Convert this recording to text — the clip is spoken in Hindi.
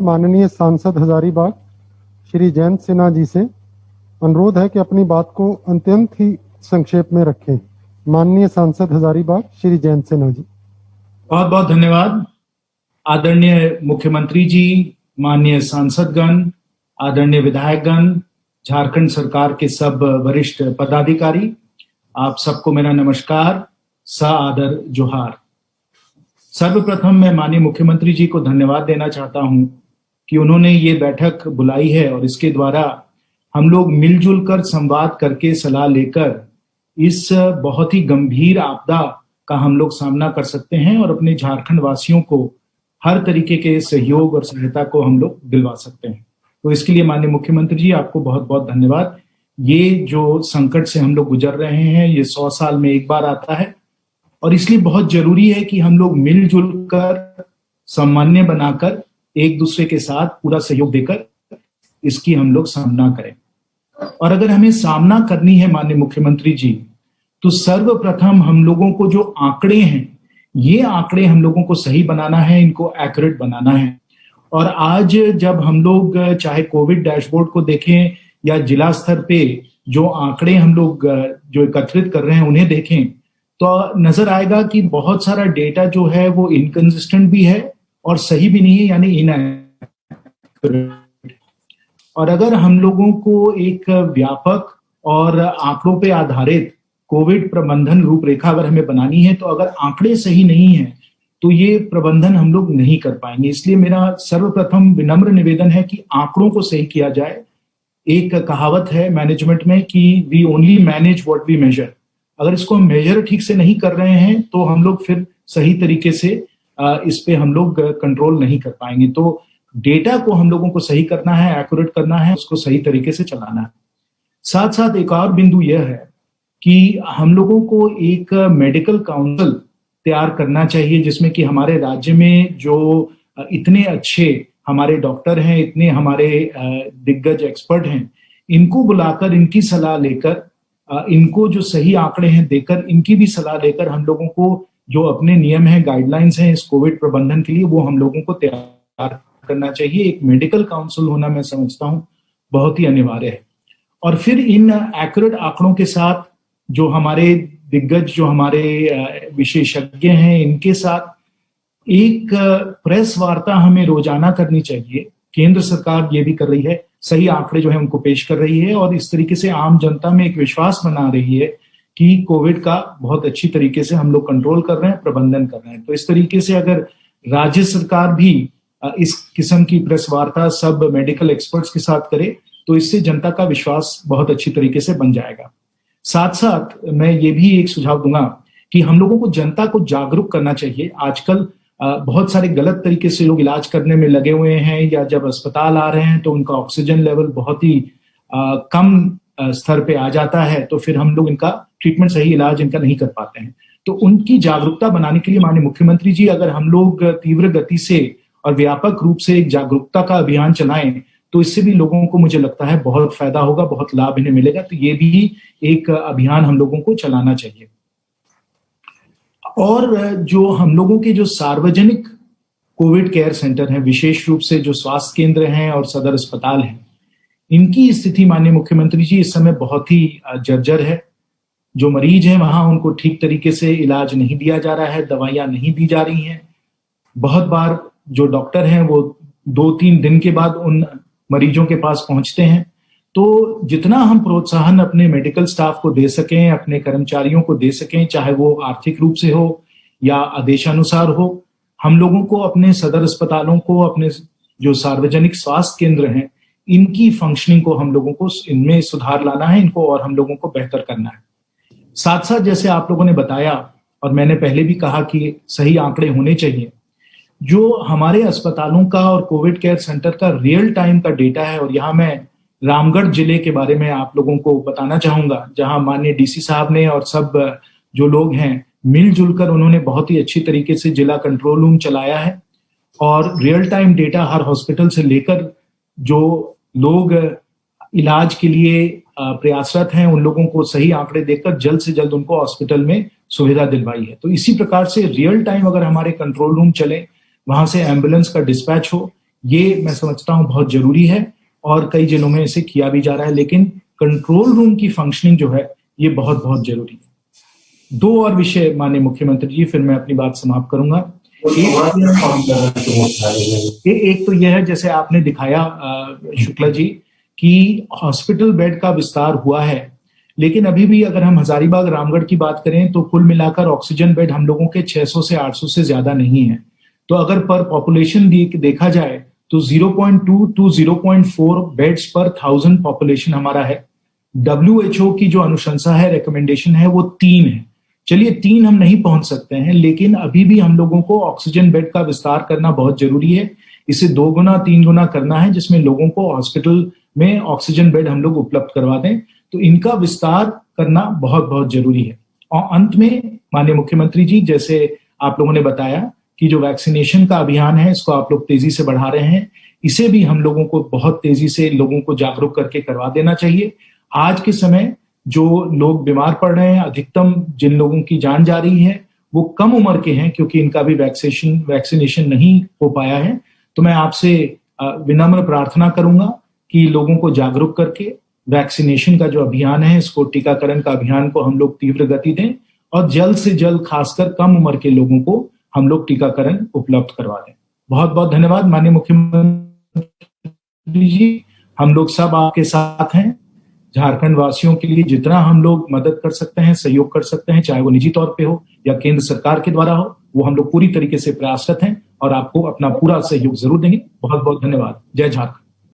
माननीय सांसद हजारीबाग श्री जयंत सिन्हा जी से अनुरोध है कि अपनी बात को अत्यंत ही संक्षेप में रखें। माननीय सांसद हजारीबाग श्री जयंत सिन्हा जी। बहुत बहुत धन्यवाद। आदरणीय मुख्यमंत्री जी, माननीय सांसदगण, आदरणीय विधायकगण, झारखंड सरकार के सब वरिष्ठ पदाधिकारी, आप सबको मेरा नमस्कार, सादर जोहार। सर्वप्रथम मैं माननीय मुख्यमंत्री जी को धन्यवाद देना चाहता हूं कि उन्होंने ये बैठक बुलाई है और इसके द्वारा हम लोग मिलजुल कर संवाद करके सलाह लेकर इस बहुत ही गंभीर आपदा का हम लोग सामना कर सकते हैं और अपने झारखंड वासियों को हर तरीके के सहयोग और सहायता को हम लोग दिलवा सकते हैं। तो इसके लिए माननीय मुख्यमंत्री जी आपको बहुत बहुत धन्यवाद। ये जो संकट से हम लोग गुजर रहे हैं ये 100 साल में एक बार आता है और इसलिए बहुत जरूरी है कि हम लोग मिलजुल कर सामान्य बनाकर एक दूसरे के साथ पूरा सहयोग देकर इसकी हम लोग सामना करें। और अगर हमें सामना करनी है माननीय मुख्यमंत्री जी, तो सर्वप्रथम हम लोगों को जो आंकड़े हैं ये आंकड़े हम लोगों को सही बनाना है, इनको एक्यूरेट बनाना है। और आज जब हम लोग चाहे कोविड डैशबोर्ड को देखें या जिला स्तर पे जो आंकड़े हम लोग जो एकत्रित कर रहे हैं उन्हें देखें तो नजर आएगा कि बहुत सारा डेटा जो है वो इनकंसिस्टेंट भी है और सही भी नहीं है, यानी इनएक्यूरेट। और अगर हम लोगों को एक व्यापक और आंकड़ों पे आधारित कोविड प्रबंधन रूपरेखा अगर हमें बनानी है तो अगर आंकड़े सही नहीं है तो ये प्रबंधन हम लोग नहीं कर पाएंगे। इसलिए मेरा सर्वप्रथम विनम्र निवेदन है कि आंकड़ों को सही किया जाए। एक कहावत है मैनेजमेंट में कि we only manage what we measure. अगर इसको हम मेजर ठीक से नहीं कर रहे हैं तो हम लोग फिर सही तरीके से इस पे हम लोग कंट्रोल नहीं कर पाएंगे। तो डेटा को हम लोगों को सही करना है, एक्यूरेट करना है, उसको सही तरीके से चलाना है। साथ साथ एक और बिंदु यह है कि हम लोगों को एक मेडिकल काउंसिल तैयार करना चाहिए जिसमें कि हमारे राज्य में जो इतने अच्छे हमारे डॉक्टर हैं, इतने हमारे दिग्गज एक्सपर्ट हैं, इनको बुलाकर इनकी सलाह लेकर इनको जो सही आंकड़े हैं देकर इनकी भी सलाह लेकर हम लोगों को जो अपने नियम हैं, गाइडलाइंस हैं इस कोविड प्रबंधन के लिए वो हम लोगों को तैयार करना चाहिए। एक मेडिकल काउंसिल होना मैं समझता हूं बहुत ही अनिवार्य है। और फिर इन एक्यूरेट आंकड़ों के साथ जो हमारे दिग्गज जो हमारे विशेषज्ञ हैं इनके साथ एक प्रेस वार्ता हमें रोजाना करनी चाहिए। केंद्र सरकार ये भी कर रही है, सही आंकड़े जो है उनको पेश कर रही है और इस तरीके से आम जनता में एक विश्वास बना रही है कि कोविड का बहुत अच्छी तरीके से हम लोग कंट्रोल कर रहे हैं, प्रबंधन कर रहे हैं। तो इस तरीके से अगर राज्य सरकार भी इस किस्म की प्रेस वार्ता सब मेडिकल एक्सपर्ट्स के साथ करे तो इससे जनता का विश्वास बहुत अच्छी तरीके से बन जाएगा। साथ साथ मैं ये भी एक सुझाव दूंगा कि हम लोगों को जनता को जागरूक करना चाहिए। आजकल बहुत सारे गलत तरीके से लोग इलाज करने में लगे हुए हैं या जब अस्पताल आ रहे हैं तो उनका ऑक्सीजन लेवल बहुत ही कम स्तर पे आ जाता है तो फिर हम लोग इनका ट्रीटमेंट, सही इलाज इनका नहीं कर पाते हैं। तो उनकी जागरूकता बनाने के लिए माननीय मुख्यमंत्री जी अगर हम लोग तीव्र गति से और व्यापक रूप से एक जागरूकता का अभियान चलाएं तो इससे भी लोगों को मुझे लगता है बहुत फायदा होगा, बहुत लाभ इन्हें मिलेगा। तो ये भी एक अभियान हम लोगों को चलाना चाहिए। और जो हम लोगों के जो सार्वजनिक कोविड केयर सेंटर हैं, विशेष रूप से जो स्वास्थ्य केंद्र हैं और सदर अस्पताल हैं, इनकी स्थिति माननीय मुख्यमंत्री जी इस समय बहुत ही जर्जर है। जो मरीज हैं वहां उनको ठीक तरीके से इलाज नहीं दिया जा रहा है, दवाइयां नहीं दी जा रही हैं। बहुत बार जो डॉक्टर हैं वो 2-3 दिन के बाद उन मरीजों के पास पहुंचते हैं। तो जितना हम प्रोत्साहन अपने मेडिकल स्टाफ को दे सकें, अपने कर्मचारियों को दे सकें, चाहे वो आर्थिक रूप से हो या आदेशानुसार हो, हम लोगों को अपने सदर अस्पतालों को, अपने जो सार्वजनिक स्वास्थ्य केंद्र हैं, इनकी फंक्शनिंग को हम लोगों को इनमें सुधार लाना है, इनको और हम लोगों को बेहतर करना है। साथ साथ जैसे आप लोगों ने बताया और मैंने पहले भी कहा कि सही आंकड़े होने चाहिए। जो हमारे अस्पतालों का और कोविड केयर सेंटर का रियल टाइम का डेटा है, और यहाँ मैं रामगढ़ जिले के बारे में आप लोगों को बताना चाहूंगा, जहां माननीय डीसी साहब ने और सब जो लोग हैं मिलजुल कर उन्होंने बहुत ही अच्छी तरीके से जिला कंट्रोल रूम चलाया है और रियल टाइम डेटा हर हॉस्पिटल से लेकर जो लोग इलाज के लिए प्रयासरत हैं उन लोगों को सही आंकड़े देकर जल्द से जल्द उनको हॉस्पिटल में सुविधा दिलवाई है। तो इसी प्रकार से रियल टाइम अगर हमारे कंट्रोल रूम चले, वहां से एम्बुलेंस का डिस्पैच हो, ये मैं समझता हूं बहुत जरूरी है और कई जिलों में इसे किया भी जा रहा है, लेकिन कंट्रोल रूम की फंक्शनिंग जो है ये बहुत बहुत जरूरी है। दो और विषय माननीय मुख्यमंत्री जी, फिर मैं अपनी बात समाप्त करूंगा। एक तो यह है, जैसे आपने दिखाया शुक्ला जी, कि हॉस्पिटल बेड का विस्तार हुआ है, लेकिन अभी भी अगर हम हजारीबाग रामगढ़ की बात करें तो कुल मिलाकर ऑक्सीजन बेड हम लोगों के 600 से 800 से ज्यादा नहीं है। तो अगर पर पॉपुलेशन देखा जाए तो 0.2 टू 0.4 बेड्स पर 1000 पॉपुलेशन हमारा है। WHO की जो अनुशंसा है, रिकमेंडेशन है, वो 3 है। चलिए 3 हम नहीं पहुंच सकते हैं, लेकिन अभी भी हम लोगों को ऑक्सीजन बेड का विस्तार करना बहुत जरूरी है। इसे 2 गुना 3 गुना करना है, जिसमें लोगों को हॉस्पिटल में ऑक्सीजन बेड हम लोग उपलब्ध करवा दें। तो इनका विस्तार करना बहुत बहुत जरूरी है। और अंत में माननीय मुख्यमंत्री जी, जैसे आप लोगों ने बताया कि जो वैक्सीनेशन का अभियान है, इसको आप लोग तेजी से बढ़ा रहे हैं, इसे भी हम लोगों को बहुत तेजी से लोगों को जागरूक करके करवा देना चाहिए। आज के समय जो लोग बीमार पड़ रहे हैं, अधिकतम जिन लोगों की जान जा रही है, वो कम उम्र के हैं, क्योंकि इनका भी वैक्सीनेशन नहीं हो पाया है। तो मैं आपसे विनम्र प्रार्थना करूंगा कि लोगों को जागरूक करके वैक्सीनेशन का जो अभियान है, इसको टीकाकरण का अभियान को हम लोग तीव्र गति दें और जल्द से जल्द खासकर कम उम्र के लोगों को हम लोग टीकाकरण उपलब्ध करवा दें। बहुत बहुत धन्यवाद माननीय मुख्यमंत्री जी। हम लोग सब आपके साथ हैं। झारखंड वासियों के लिए जितना हम लोग मदद कर सकते हैं, सहयोग कर सकते हैं, चाहे वो निजी तौर पे हो या केंद्र सरकार के द्वारा हो, वो हम लोग पूरी तरीके से प्रयासरत हैं और आपको अपना पूरा सहयोग जरूर देंगे। बहुत बहुत धन्यवाद। जय झारखंड।